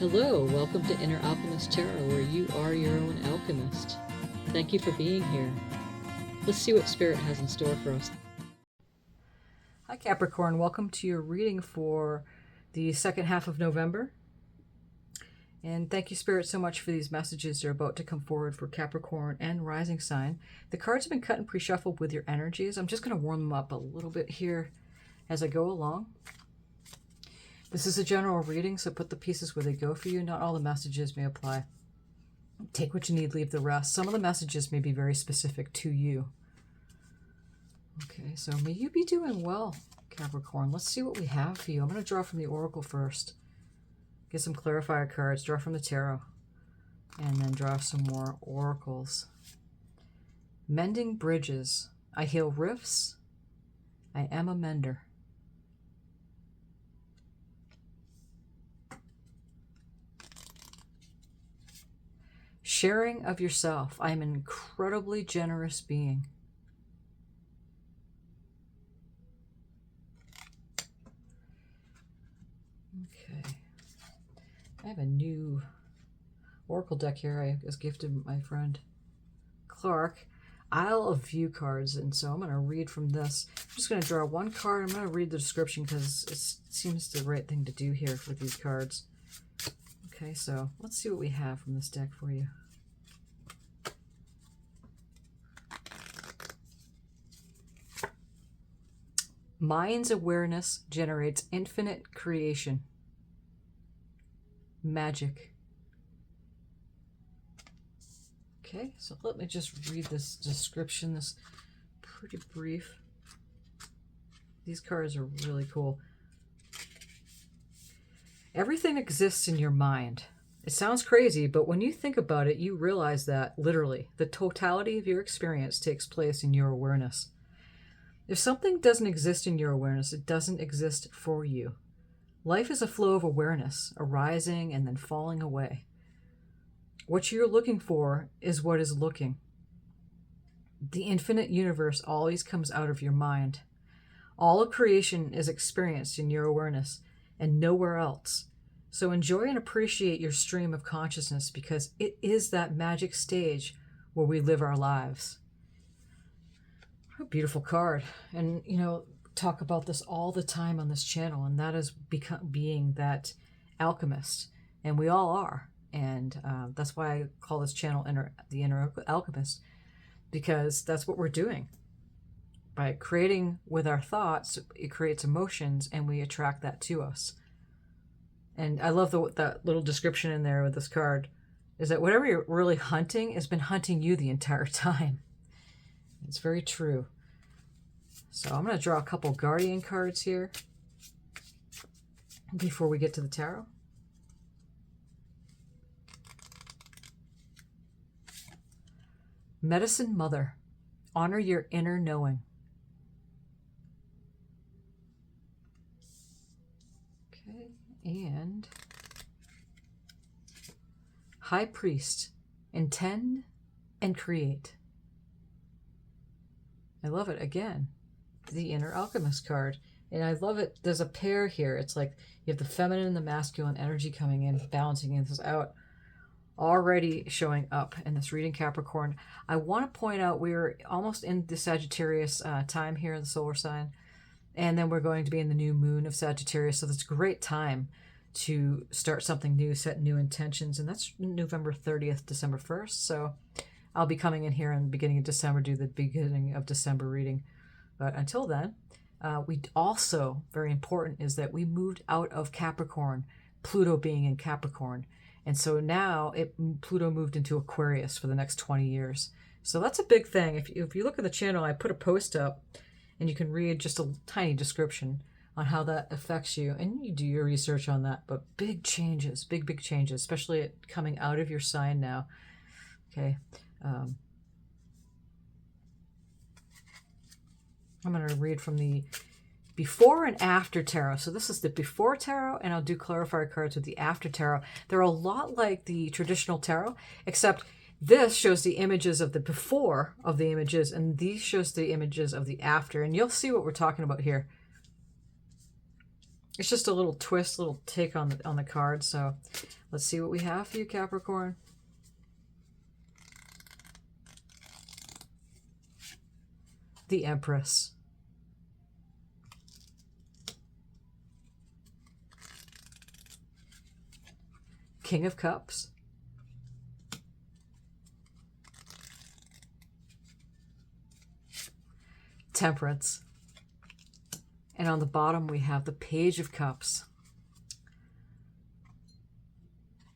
Hello, welcome to Inner Alchemist Tarot, where you are your own alchemist. Thank you for being here. Let's see what Spirit has in store for us. Hi Capricorn, welcome to your reading for the second half of November. And thank you, Spirit, so much for these messages that are about to come forward for Capricorn and Rising Sign. The cards have been cut and pre-shuffled with your energies. I'm just going to warm them up a little bit here as I go along. This is a general reading, so put the pieces where they go for you. Not all the messages may apply. Take what you need, leave the rest. Some of the messages may be very specific to you. Okay, so may you be doing well, Capricorn. Let's see what we have for you. I'm going to draw from the Oracle first. Get some clarifier cards, draw from the Tarot, and then draw some more oracles. Mending bridges. I heal rifts. I am a mender. Sharing of yourself. I am an incredibly generous being. Okay. I have a new oracle deck here I was gifted my friend Clark. Isle of View cards, and so I'm going to read from this. I'm just going to draw one card. I'm going to read the description because it seems the right thing to do here with these cards. Okay, so let's see what we have from this deck for you. Mind's awareness generates infinite creation. Magic. Okay, so let me just read this description. This pretty brief. These cards are really cool. Everything exists in your mind. It sounds crazy, but when you think about it, you realize that, literally, the totality of your experience takes place in your awareness. If something doesn't exist in your awareness, it doesn't exist for you. Life is a flow of awareness, arising and then falling away. What you're looking for is what is looking. The infinite universe always comes out of your mind. All of creation is experienced in your awareness and nowhere else. So enjoy and appreciate your stream of consciousness because it is that magic stage where we live our lives. What a beautiful card. And, you know, talk about this all the time on this channel, and that is being that alchemist. And we all are. And that's why I call this channel the Inner Alchemist, because that's what we're doing. By creating with our thoughts, it creates emotions, and we attract that to us. And I love that little description in there with this card, is that whatever you're really hunting has been hunting you the entire time. It's very true. So I'm going to draw a couple Guardian cards here before we get to the Tarot. Medicine Mother. Honor your inner knowing. Okay, and High Priest. Intend and create. I love it again. The Inner Alchemist card. And I love it. There's a pair here. It's like you have the feminine and the masculine energy coming in, balancing this out. Already showing up in this reading, Capricorn. I want to point out we're almost in the Sagittarius time here in the solar sign. And then we're going to be in the new moon of Sagittarius. So that's a great time to start something new, set new intentions. And that's November 30th, December 1st. So I'll be coming in here in the beginning of December, do the beginning of December reading. But until then, we also, very important, is that we moved out of Capricorn, Pluto being in Capricorn. And so now Pluto moved into Aquarius for the next 20 years. So that's a big thing. If you look at the channel, I put a post up, and you can read just a tiny description on how that affects you. And you do your research on that. But big changes, big changes, especially coming out of your sign now. Okay. I'm going to read from the Before and After Tarot. So this is the Before Tarot, and I'll do clarifier cards with the After Tarot. They're a lot like the traditional tarot, except this shows the images of the before of the images, and these shows the images of the after. And you'll see what we're talking about here. It's just a little twist, little take on the card. So let's see what we have for you, Capricorn. The Empress. King of Cups. Temperance. And on the bottom we have the Page of Cups.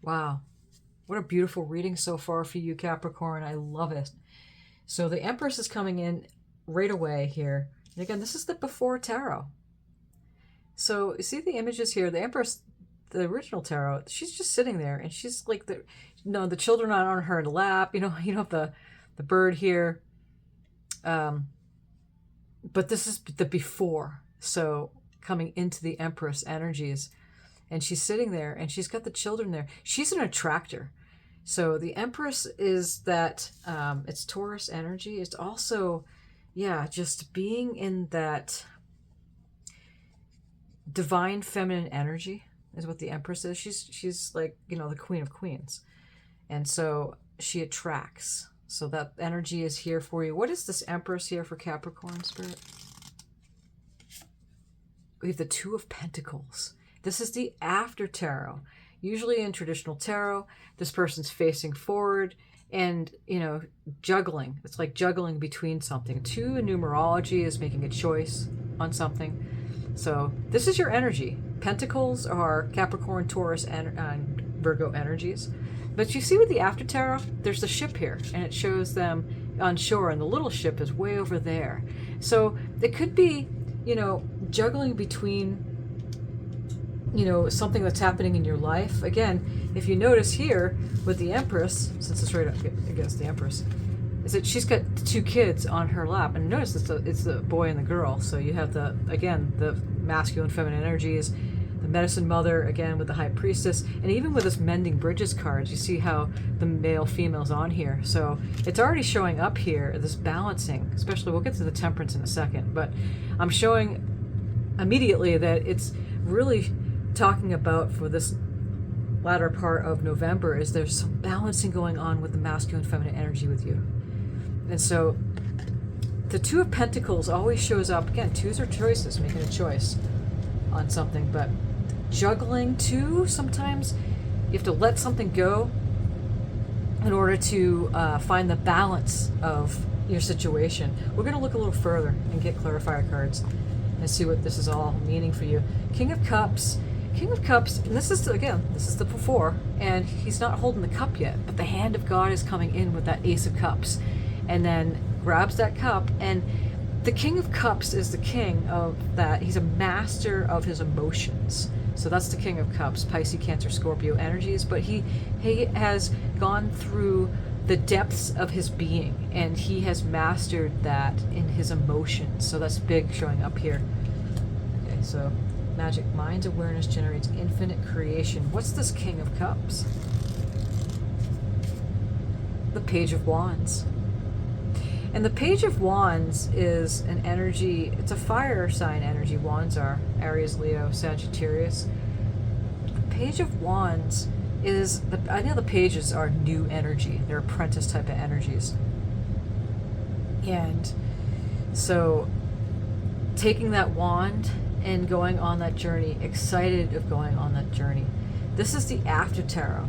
Wow. What a beautiful reading so far for you, Capricorn. I love it. So the Empress is coming in right away here. And again, this is the before tarot. So you see the images here. The Empress, the original tarot, she's just sitting there, and she's like the children are on her lap. You have the bird here. But this is the before. So coming into the Empress energies, and she's sitting there, and she's got the children there. She's an attractor. So the Empress is that, it's Taurus energy. It's also, yeah, just being in that divine feminine energy is what the Empress is. She's like, the Queen of Queens. And so she attracts. So that energy is here for you. What is this Empress here for Capricorn, Spirit? We have the Two of Pentacles. This is the after tarot. Usually in traditional tarot, this person's facing forward and, juggling. It's like juggling between something. 2 in numerology is making a choice on something. So this is your energy. Pentacles are Capricorn, Taurus, and Virgo energies. But you see with the after tarot, there's the ship here, and it shows them on shore, and the little ship is way over there. So it could be, juggling between, something that's happening in your life. Again, if you notice here with the Empress, since it's right up against the Empress, is that she's got 2 kids on her lap. And notice it's the boy and the girl. So you have the masculine, feminine energies, the medicine mother, again, with the High Priestess, and even with this Mending Bridges cards, you see how the male, female's on here. So it's already showing up here, this balancing, especially, we'll get to the Temperance in a second, but I'm showing immediately that it's really talking about, for this latter part of November, is there's some balancing going on with the masculine, feminine energy with you. And so the Two of Pentacles always shows up, again, 2s are choices, making a choice on something, but juggling too, sometimes you have to let something go in order to find the balance of your situation. We're going to look a little further and get clarifier cards and see what this is all meaning for you. King of Cups. King of Cups, and this is the before, and he's not holding the cup yet, but the hand of God is coming in with that Ace of Cups, and then grabs that cup. And the King of Cups is the king of that. He's a master of his emotions. So that's the King of Cups, Pisces, Cancer, Scorpio energies. But he has gone through the depths of his being, and he has mastered that in his emotions. So that's big showing up here. Okay, so magic mind's awareness generates infinite creation. What's this King of Cups? The Page of Wands. And the Page of Wands is an energy, it's a fire sign energy. Wands are Aries, Leo, Sagittarius. The Page of Wands is, I know the pages are new energy. They're apprentice type of energies. And so taking that wand and going on that journey, excited of going on that journey. This is the after tarot.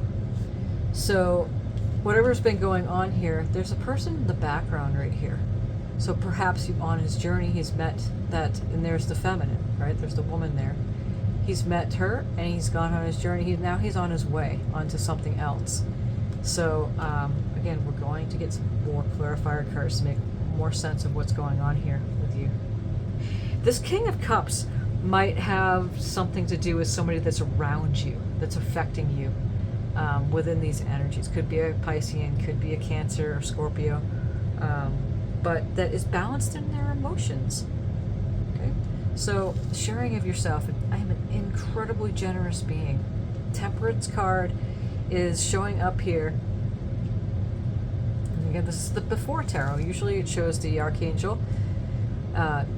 So whatever's been going on here, there's a person in the background right here. So perhaps on his journey, he's met that, and there's the feminine, right? There's the woman there. He's met her, and he's gone on his journey. Now he's on his way onto something else. So again, we're going to get some more clarifier cards to make more sense of what's going on here with you. This King of Cups might have something to do with somebody that's around you, that's affecting you. Within these energies. Could be a Piscean, could be a Cancer or Scorpio, but that is balanced in their emotions. Okay, so sharing of yourself. I am an incredibly generous being. Temperance card is showing up here. And again, this is the before tarot. Usually it shows the Archangel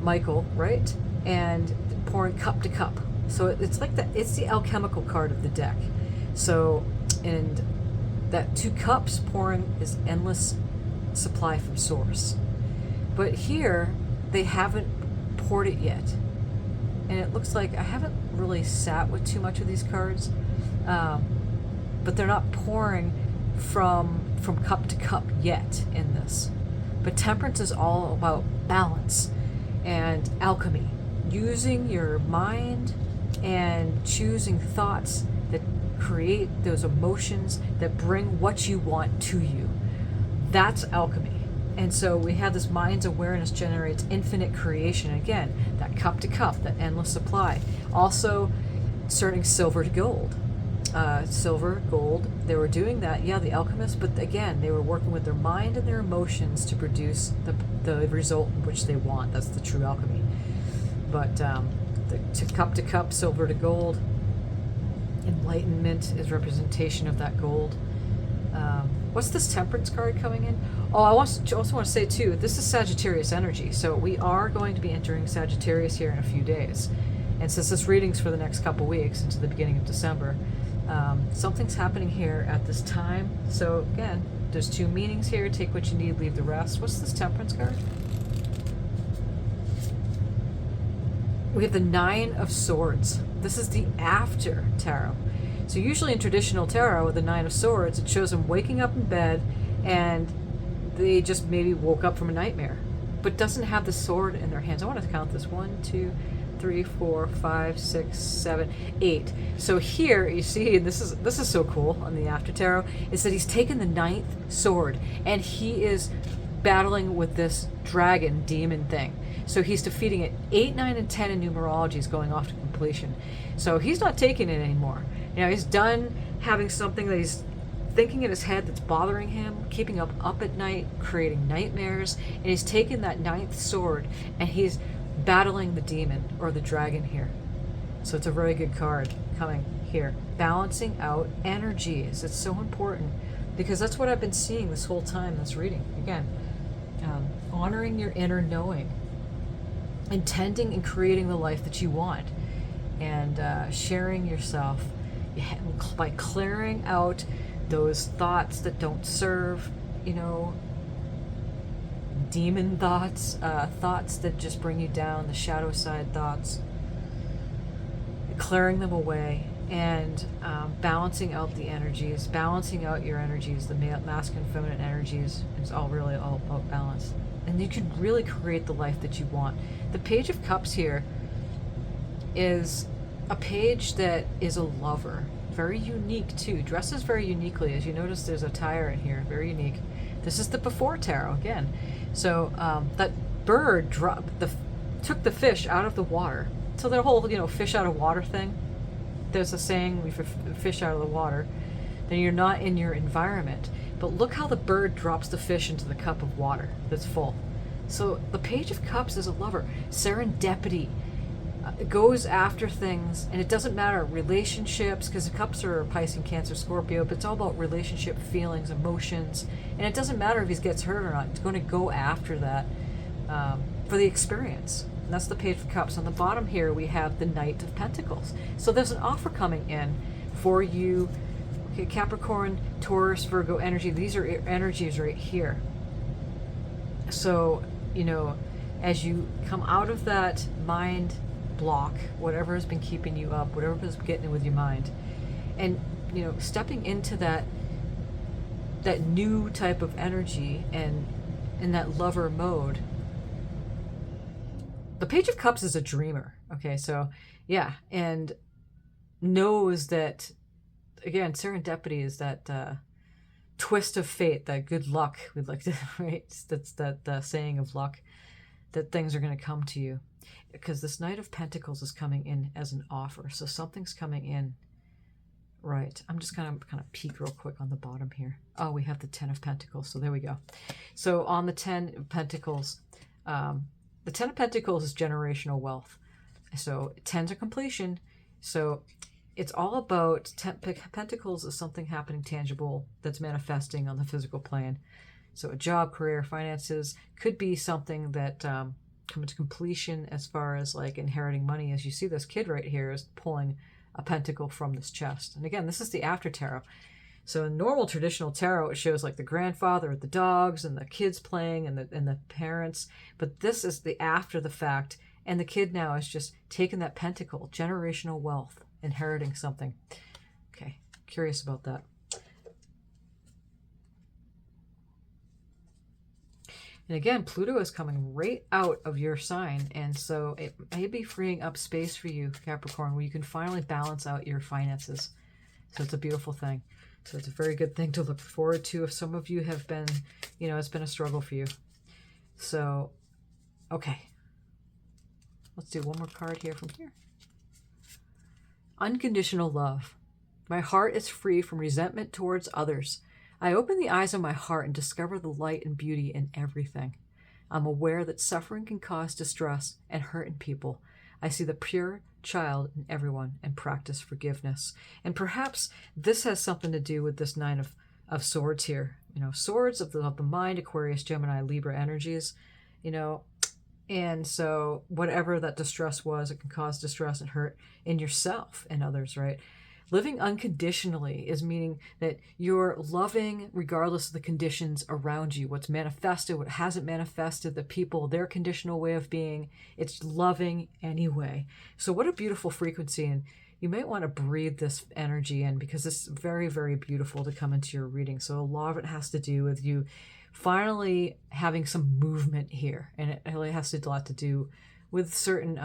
Michael, right? And pouring cup to cup. So it's like it's the alchemical card of the deck. So, and that 2 cups pouring is endless supply from source. But here, they haven't poured it yet. And it looks like I haven't really sat with too much of these cards, but they're not pouring from cup to cup yet in this. But temperance is all about balance and alchemy, using your mind and choosing thoughts that create those emotions that bring what you want to you. That's alchemy. And so we have this mind's awareness generates infinite creation. Again, that cup to cup, that endless supply. Also, turning silver to gold. Silver, gold, they were doing that, yeah, the alchemists, but again, they were working with their mind and their emotions to produce the result which they want. That's the true alchemy. But the cup to cup, silver to gold, enlightenment is representation of that gold. What's this temperance card coming in? Oh, I also want to say too, this is Sagittarius energy. So we are going to be entering Sagittarius here in a few days. And since this reading's for the next couple weeks into the beginning of December, something's happening here at this time. So again, there's 2 meanings here. Take what you need, leave the rest. What's this temperance card? We have the 9 of Swords. This is the after tarot. So usually in traditional tarot with the 9 of Swords, it shows them waking up in bed and they just maybe woke up from a nightmare, but doesn't have the sword in their hands. I want to count this. 1, 2, 3, 4, 5, 6, 7, 8. So here you see, and this is so cool on the after tarot, is that he's taken the 9th sword and he is battling with this dragon demon thing. So he's defeating it. 8, 9, and 10 in numerology is going off to completion. So he's not taking it anymore. You know, he's done having something that he's thinking in his head that's bothering him, keeping him up at night, creating nightmares, and he's taken that 9th sword and he's battling the demon or the dragon here. So it's a very good card coming here. Balancing out energies. It's so important because that's what I've been seeing this whole time in this reading. Again, honoring your inner knowing, intending and creating the life that you want, and sharing yourself by clearing out those thoughts that don't serve, you know, demon thoughts, thoughts that just bring you down, the shadow side thoughts, clearing them away, and balancing out the energies, balancing out your energies, the masculine, feminine energies. It's all really all about balance. And you can really create the life that you want. The Page of Cups here is a page that is a lover. Very unique too. Dresses very uniquely. As you notice, there's a attire in here. Very unique. This is the before tarot again. So that bird took the fish out of the water. So the whole, you know, fish out of water thing. There's a saying, if you fish out of the water, then you're not in your environment. But look how the bird drops the fish into the cup of water that's full. So the Page of Cups is a lover. Serendipity. It goes after things, and it doesn't matter relationships, because the cups are Pisces, Cancer, Scorpio, but it's all about relationship, feelings, emotions, and it doesn't matter if he gets hurt or not. It's going to go after that for the experience. And that's the Page of Cups. On the bottom here, we have the Knight of Pentacles. So there's an offer coming in for you. Okay, Capricorn, Taurus, Virgo energy. These are energies right here. So, you know, as you come out of that mind block, whatever has been keeping you up, whatever is getting with your mind, and, you know, stepping into that new type of energy and in that lover mode. The Page of Cups is a dreamer. Okay, so yeah, and knows that, again, serendipity is that twist of fate, that good luck, we'd like to, right? That's that saying of luck, that things are going to come to you. Because this Knight of Pentacles is coming in as an offer. So something's coming in. Right. I'm just going to peek real quick on the bottom here. Oh, we have the 10 of Pentacles. So there we go. So on the 10 of Pentacles, the 10 of Pentacles is generational wealth. So 10's a completion. So it's all about Pentacles is something happening tangible that's manifesting on the physical plane. So a job, career, finances could be something that coming to completion as far as like inheriting money. As you see, this kid right here is pulling a pentacle from this chest. And again, this is the after tarot. So in normal traditional tarot, it shows like the grandfather, the dogs, and the kids playing, and the parents. But this is the after the fact, and the kid now is just taking that pentacle, generational wealth, inheriting something. Okay, curious about that. And again, Pluto is coming right out of your sign, and so it may be freeing up space for you, Capricorn, where you can finally balance out your finances. So it's a beautiful thing. So it's a very good thing to look forward to if some of you have been, you know, it's been a struggle for you. So, okay. Let's do one more card here from here. Unconditional love. My heart is free from resentment towards others. I open the eyes of my heart and discover the light and beauty in everything. I'm aware that suffering can cause distress and hurt in people. I see the pure child in everyone and practice forgiveness. And perhaps this has something to do with this Nine of Swords here. You know, swords of the mind, Aquarius, Gemini, Libra energies, you know. And so whatever that distress was, it can cause distress and hurt in yourself and others, right? Living unconditionally is meaning that you're loving regardless of the conditions around you, what's manifested, what hasn't manifested, the people, their conditional way of being. It's loving anyway. So what a beautiful frequency. And you might want to breathe this energy in, because it's very, very beautiful to come into your reading. So a lot of it has to do with you finally having some movement here. And it really has a lot to do with certain,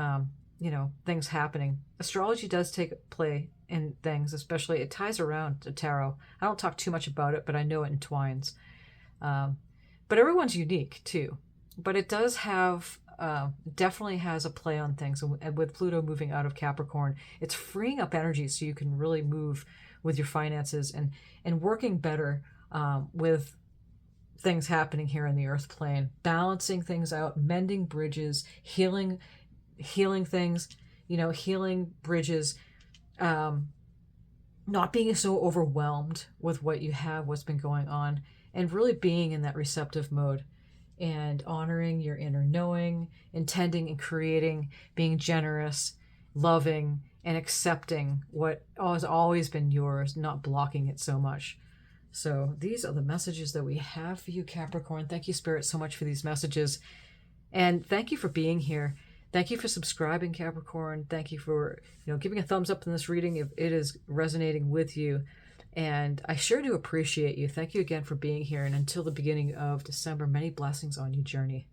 you know, things happening. Astrology does take play in things, especially it ties around to tarot. I don't talk too much about it, but I know it entwines. But everyone's unique too. But it does have, definitely has a play on things. And with Pluto moving out of Capricorn, it's freeing up energy so you can really move with your finances and working better with things happening here in the earth plane, balancing things out, mending bridges, healing things, you know, healing bridges, not being so overwhelmed with what you have, what's been going on, and really being in that receptive mode and honoring your inner knowing, intending and creating, being generous, loving, and accepting what has always been yours, not blocking it so much. So these are the messages that we have for you, Capricorn. Thank you, Spirit, so much for these messages. And thank you for being here. Thank you for subscribing, Capricorn. Thank you for, you know, giving a thumbs up in this reading if it is resonating with you. And I sure do appreciate you. Thank you again for being here. And until the beginning of December, many blessings on your journey.